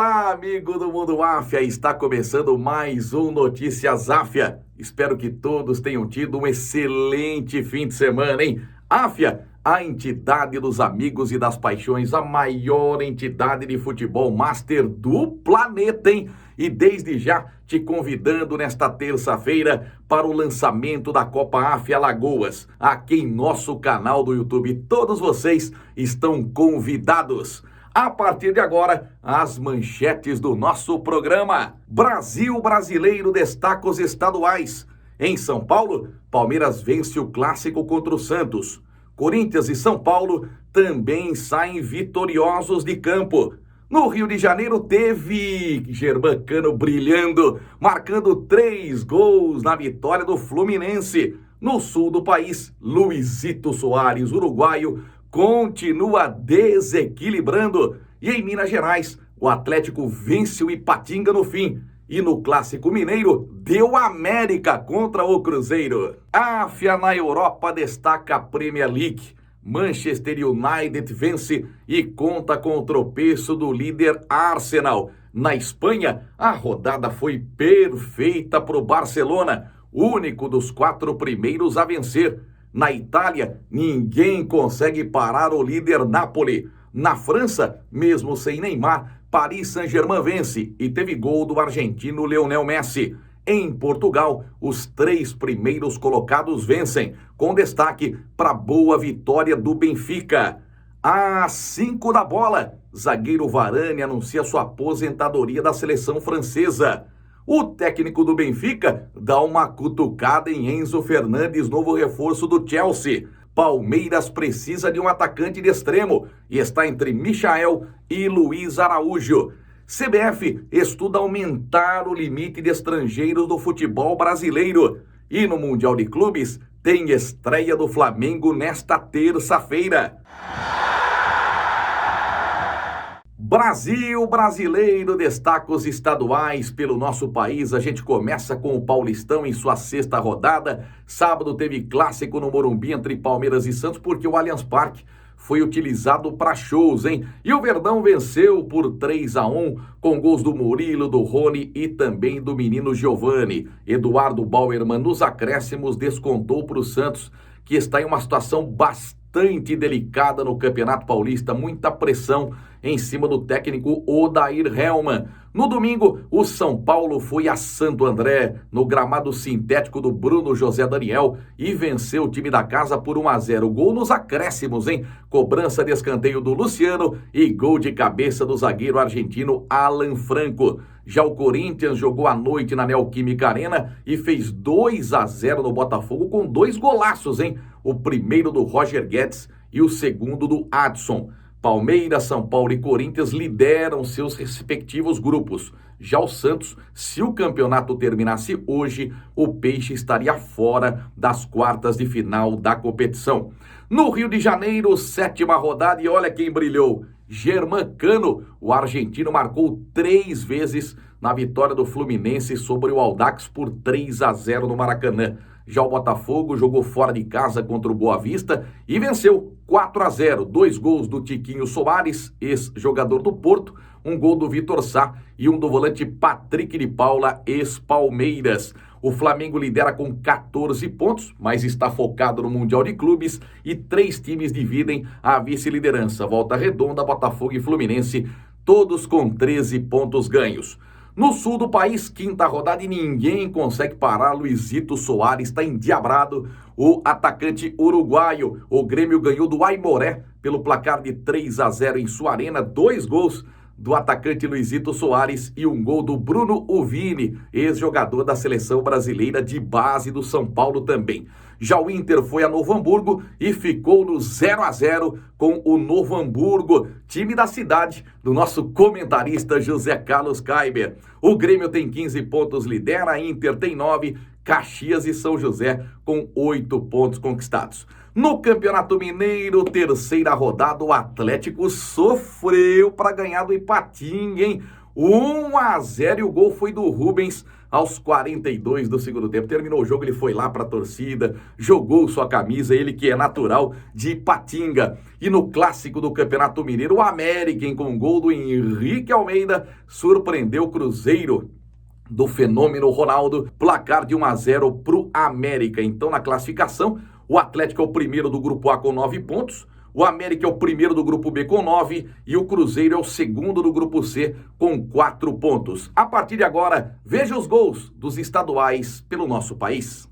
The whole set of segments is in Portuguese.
Olá, amigo do Mundo Áfia, está começando mais um Notícias Áfia. Espero que todos tenham tido um excelente fim de semana, hein? Áfia, a entidade dos amigos e das paixões, a maior entidade de futebol master do planeta, hein? E desde já te convidando nesta terça-feira para o lançamento da Copa Áfia Alagoas, aqui em nosso canal do YouTube. Todos vocês estão convidados. A partir de agora, as manchetes do nosso programa. Brasil brasileiro destaca os estaduais. Em São Paulo, Palmeiras vence o clássico contra o Santos. Corinthians e São Paulo também saem vitoriosos de campo. No Rio de Janeiro teve Germancano brilhando, marcando 3 gols na vitória do Fluminense. No sul do país, Luizito Soares, uruguaio, continua desequilibrando. E em Minas Gerais, o Atlético vence o Ipatinga no fim. E no Clássico Mineiro, deu América contra o Cruzeiro. Áfia na Europa destaca a Premier League. Manchester United vence e conta com o tropeço do líder Arsenal. Na Espanha, a rodada foi perfeita para o Barcelona, único dos 4 primeiros a vencer. Na Itália, ninguém consegue parar o líder Napoli. Na França, mesmo sem Neymar, Paris Saint-Germain vence e teve gol do argentino Lionel Messi. Em Portugal, os 3 primeiros colocados vencem, com destaque para a boa vitória do Benfica. Às 5 da bola, zagueiro Varane anuncia sua aposentadoria da seleção francesa. O técnico do Benfica dá uma cutucada em Enzo Fernandes, novo reforço do Chelsea. Palmeiras precisa de um atacante de extremo e está entre Michael e Luiz Araújo. CBF estuda aumentar o limite de estrangeiros do futebol brasileiro. E no Mundial de Clubes tem estreia do Flamengo nesta terça-feira. Brasil brasileiro destaca os estaduais pelo nosso país. A gente começa com o Paulistão em sua 6ª rodada. Sábado teve clássico no Morumbi entre Palmeiras e Santos, porque o Allianz Parque foi utilizado para shows, hein? E o Verdão venceu por 3-1, com gols do Murilo, do Rony e também do menino Giovani. Eduardo Bauerman, nos acréscimos, descontou para o Santos, que está em uma situação bastante delicada no Campeonato Paulista, muita pressão em cima do técnico Odair Hellmann. No domingo, o São Paulo foi a Santo André, no gramado sintético do Bruno José Daniel, e venceu o time da casa por 1-0. Gol nos acréscimos, hein? Cobrança de escanteio do Luciano e gol de cabeça do zagueiro argentino Alan Franco. Já o Corinthians jogou à noite na Neoquímica Arena e fez 2-0 no Botafogo com 2 golaços, hein? O primeiro do Roger Guedes e o segundo do Adson. Palmeiras, São Paulo e Corinthians lideram seus respectivos grupos. Já o Santos, se o campeonato terminasse hoje, o Peixe estaria fora das quartas de final da competição. No Rio de Janeiro, 7ª rodada, e olha quem brilhou. Germancano, o argentino, marcou 3 vezes na vitória do Fluminense sobre o Audax por 3-0 no Maracanã. Já o Botafogo jogou fora de casa contra o Boa Vista e venceu 4-0. 2 gols do Tiquinho Soares, ex-jogador do Porto, um gol do Vitor Sá e um do volante Patrick de Paula, ex-Palmeiras. O Flamengo lidera com 14 pontos, mas está focado no Mundial de Clubes e 3 times dividem a vice-liderança. Volta Redonda, Botafogo e Fluminense, todos com 13 pontos ganhos. No sul do país, 5ª rodada, e ninguém consegue parar. Luizito Soares está endiabrado. O atacante uruguaio, o Grêmio ganhou do Aimoré pelo placar de 3-0 em sua arena. 2 gols do atacante Luizito Soares e um gol do Bruno Uvini, ex-jogador da seleção brasileira de base do São Paulo também. Já o Inter foi a Novo Hamburgo e ficou no 0-0 com o Novo Hamburgo, time da cidade do nosso comentarista José Carlos Kaiber. O Grêmio tem 15 pontos, lidera, a Inter tem 9, Caxias e São José com 8 pontos conquistados. No Campeonato Mineiro, 3ª rodada, o Atlético sofreu para ganhar do Ipatinga, hein? 1-0 e o gol foi do Rubens aos 42 do segundo tempo. Terminou o jogo, ele foi lá para a torcida, jogou sua camisa, ele que é natural de Ipatinga. E no clássico do Campeonato Mineiro, o América, com gol do Henrique Almeida, surpreendeu o Cruzeiro do fenômeno Ronaldo, placar de 1-0 para o América. Então, na classificação, o Atlético é o primeiro do Grupo A com 9 pontos, o América é o primeiro do Grupo B com 9 e o Cruzeiro é o segundo do Grupo C com 4 pontos. A partir de agora, veja os gols dos estaduais pelo nosso país.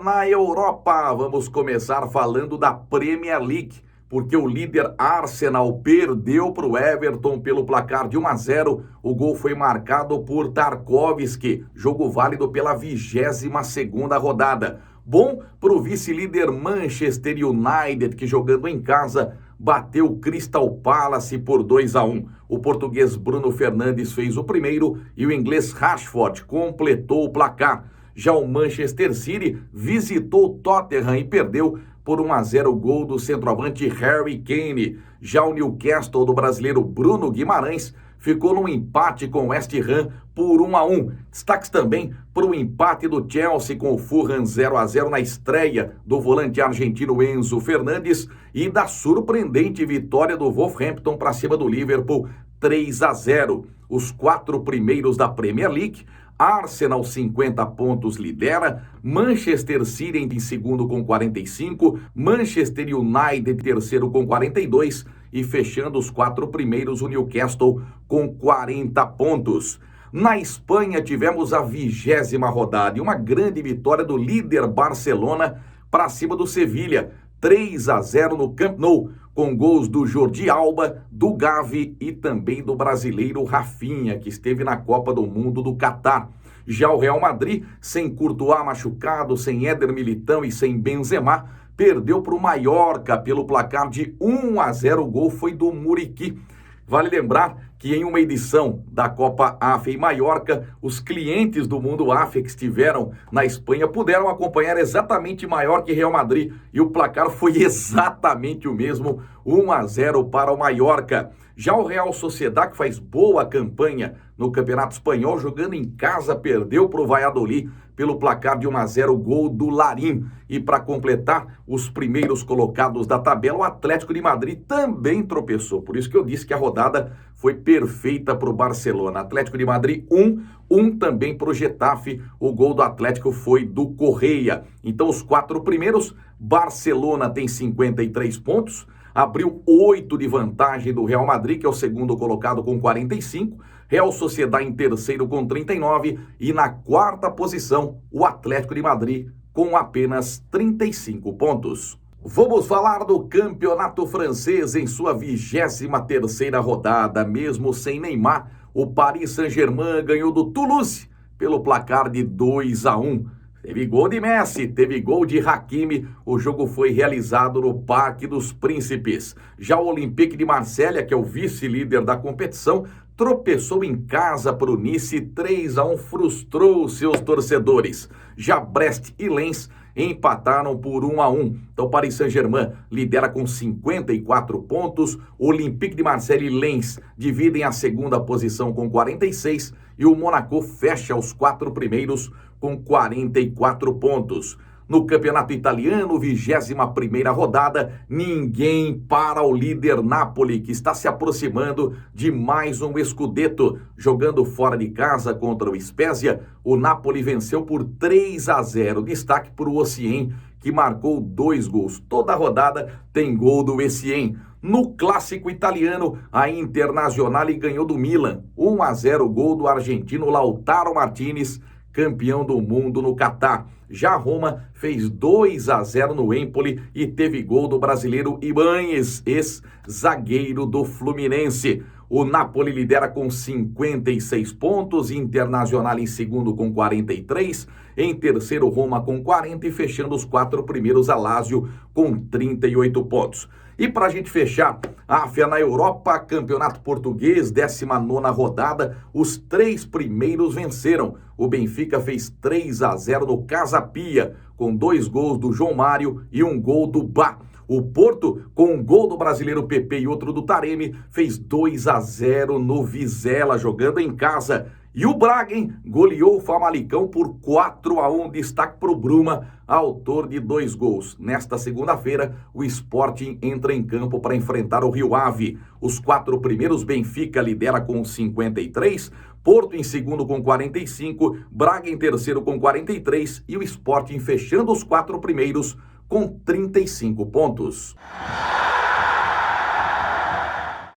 Na Europa, vamos começar falando da Premier League, porque o líder Arsenal perdeu para o Everton pelo placar de 1-0. O gol foi marcado por Tarkowski, jogo válido pela 22ª rodada. Bom para o vice-líder Manchester United, que jogando em casa bateu o Crystal Palace por 2-1. O português Bruno Fernandes fez o primeiro e o inglês Rashford completou o placar. Já o Manchester City visitou o Tottenham e perdeu por 1-0 o gol do centroavante Harry Kane. Já o Newcastle do brasileiro Bruno Guimarães ficou num empate com o West Ham por 1-1. Destaques também para o empate do Chelsea com o Fulham 0-0 na estreia do volante argentino Enzo Fernandes e da surpreendente vitória do Wolverhampton para cima do Liverpool 3-0. os 4 primeiros da Premier League. Arsenal 50 pontos lidera, Manchester City em segundo com 45, Manchester United terceiro com 42 e fechando os 4 primeiros o Newcastle com 40 pontos. Na Espanha tivemos a 20ª rodada e uma grande vitória do líder Barcelona para cima do Sevilha, 3-0 no Camp Nou, com gols do Jordi Alba, do Gavi e também do brasileiro Rafinha, que esteve na Copa do Mundo do Catar. Já o Real Madrid, sem Courtois machucado, sem Éder Militão e sem Benzema, perdeu para o Mallorca pelo placar de 1-0. O gol foi do Muriqui. Vale lembrar que em uma edição da Copa AFA em Maiorca, os clientes do Mundo AFA que estiveram na Espanha puderam acompanhar exatamente Mallorca e Real Madrid e o placar foi exatamente o mesmo, 1-0 para o Mallorca. Já o Real Sociedad, que faz boa campanha no Campeonato Espanhol, jogando em casa, perdeu para o Valladolid pelo placar de 1-0, gol do Larín. E para completar, os primeiros colocados da tabela, o Atlético de Madrid também tropeçou. Por isso que eu disse que a rodada foi perfeita para o Barcelona. Atlético de Madrid 1 também para o Getafe. O gol do Atlético foi do Correia. Então os 4 primeiros, Barcelona tem 53 pontos, abriu 8 de vantagem do Real Madrid, que é o segundo colocado com 45, Real Sociedad em terceiro com 39 e na 4ª posição o Atlético de Madrid com apenas 35 pontos. Vamos falar do campeonato francês em sua 23ª rodada. Mesmo sem Neymar, o Paris Saint-Germain ganhou do Toulouse pelo placar de 2-1. Teve gol de Messi, teve gol de Hakimi, o jogo foi realizado no Parque dos Príncipes. Já o Olympique de Marselha, que é o vice-líder da competição, tropeçou em casa para o Nice, 3-1, frustrou seus torcedores. Já Brest e Lens empataram por 1-1. Então, Paris Saint-Germain lidera com 54 pontos, o Olympique de Marselha e Lens dividem a segunda posição com 46 e o Monaco fecha os 4 primeiros com 44 pontos. No campeonato italiano, 21ª rodada, ninguém para o líder Napoli, que está se aproximando de mais um scudetto. Jogando fora de casa contra o Spezia, o Napoli venceu por 3-0. Destaque para o Osimhen, que marcou 2 gols. Toda rodada tem gol do Osimhen. No clássico italiano, a Internazionale ganhou do Milan, 1-0, gol do argentino Lautaro Martinez, campeão do mundo no Catar. Já Roma fez 2-0 no Empoli e teve gol do brasileiro Ibáñez, ex-zagueiro do Fluminense. O Napoli lidera com 56 pontos, Internazionale em segundo com 43, em terceiro Roma com 40 e fechando os 4 primeiros a Lazio com 38 pontos. E para a gente fechar, a AFA na Europa, Campeonato Português, 19ª rodada, os 3 primeiros venceram. O Benfica fez 3-0 no Casa Pia, com 2 gols do João Mário e 1 gol do Bá. O Porto, com um gol do brasileiro Pepe e outro do Taremi, fez 2-0 no Vizela, jogando em casa. E o Braga, goleou o Famalicão por 4-1, destaque para o Bruma, autor de 2 gols. Nesta segunda-feira, o Sporting entra em campo para enfrentar o Rio Ave. Os 4 primeiros, Benfica lidera com 53, Porto em segundo com 45, Braga em terceiro com 43 e o Sporting fechando os 4 primeiros com 35 pontos.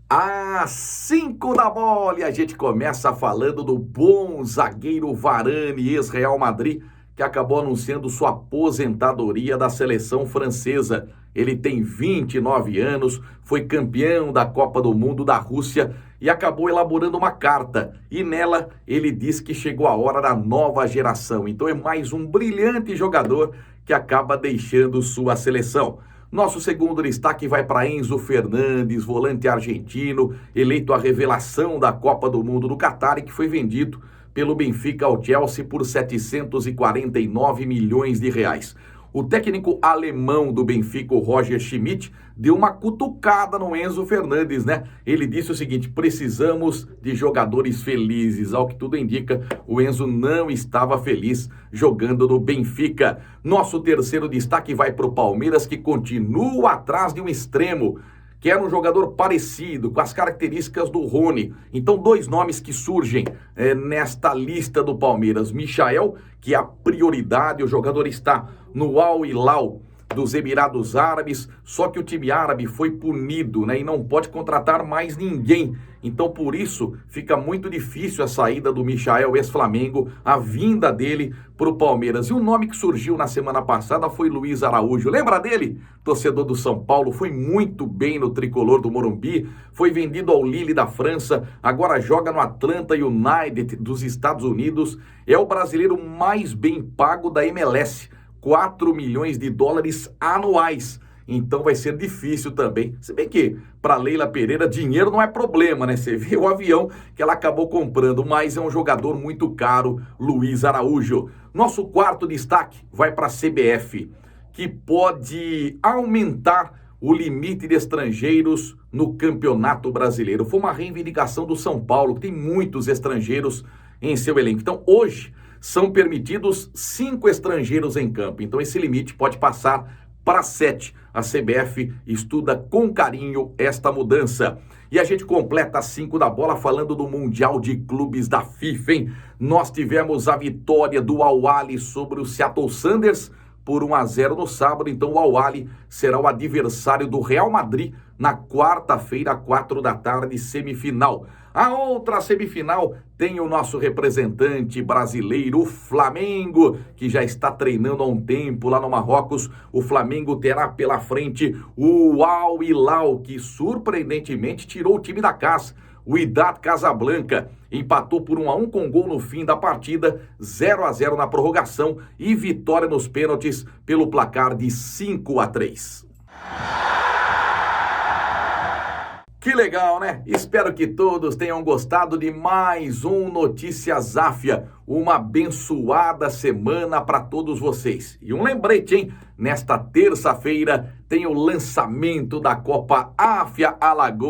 Às 5 da bola, e a gente começa falando do bom zagueiro Varane, ex-Real Madrid, que acabou anunciando sua aposentadoria da seleção francesa. Ele tem 29 anos, foi campeão da Copa do Mundo da Rússia e acabou elaborando uma carta. E nela ele diz que chegou a hora da nova geração. Então é mais um brilhante jogador que acaba deixando sua seleção. Nosso segundo destaque vai para Enzo Fernandes, volante argentino, eleito a revelação da Copa do Mundo do Catar e que foi vendido pelo Benfica ao Chelsea por 749 milhões de reais. O técnico alemão do Benfica, o Roger Schmidt, deu uma cutucada no Enzo Fernandes, né? Ele disse o seguinte: precisamos de jogadores felizes. Ao que tudo indica, o Enzo não estava feliz jogando no Benfica. Nosso terceiro destaque vai para o Palmeiras, que continua atrás de um extremo. quer um jogador parecido, com as características do Rony. Então, dois nomes que surgem nesta lista do Palmeiras. Michael, que é a prioridade, o jogador está no Al Hilal dos Emirados Árabes, só que o time árabe foi punido, né, e não pode contratar mais ninguém. Então, por isso, fica muito difícil a saída do Michael, ex-Flamengo, a vinda dele para o Palmeiras. E o nome que surgiu na semana passada foi Luiz Araújo. Lembra dele? Torcedor do São Paulo, foi muito bem no tricolor do Morumbi, foi vendido ao Lille da França, agora joga no Atlanta United dos Estados Unidos, é o brasileiro mais bem pago da MLS. 4 milhões de dólares anuais. Então vai ser difícil também. Se bem que para Leila Pereira dinheiro não é problema, né? Você vê o avião que ela acabou comprando, mas é um jogador muito caro, Luiz Araújo. Nosso quarto destaque vai para a CBF, que pode aumentar o limite de estrangeiros no Campeonato Brasileiro. Foi uma reivindicação do São Paulo, que tem muitos estrangeiros em seu elenco. Então hoje são permitidos 5 estrangeiros em campo. Então esse limite pode passar para 7. A CBF estuda com carinho esta mudança. E a gente completa as 5 da bola falando do Mundial de Clubes da FIFA, hein? Nós tivemos a vitória do Al Ahly sobre o Seattle Sounders por 1-0 no sábado. Então o Al Ahly será o adversário do Real Madrid na quarta-feira, 4 da tarde, semifinal. A outra semifinal tem o nosso representante brasileiro, o Flamengo, que já está treinando há um tempo lá no Marrocos. O Flamengo terá pela frente o Al Hilal, que surpreendentemente tirou o time da casa. O Wydad Casablanca empatou por 1-1 com gol no fim da partida, 0-0 na prorrogação e vitória nos pênaltis pelo placar de 5-3. Que legal, né? Espero que todos tenham gostado de mais um Notícias Áfia. Uma abençoada semana para todos vocês. E um lembrete, hein? Nesta terça-feira tem o lançamento da Copa Áfia Alagoas.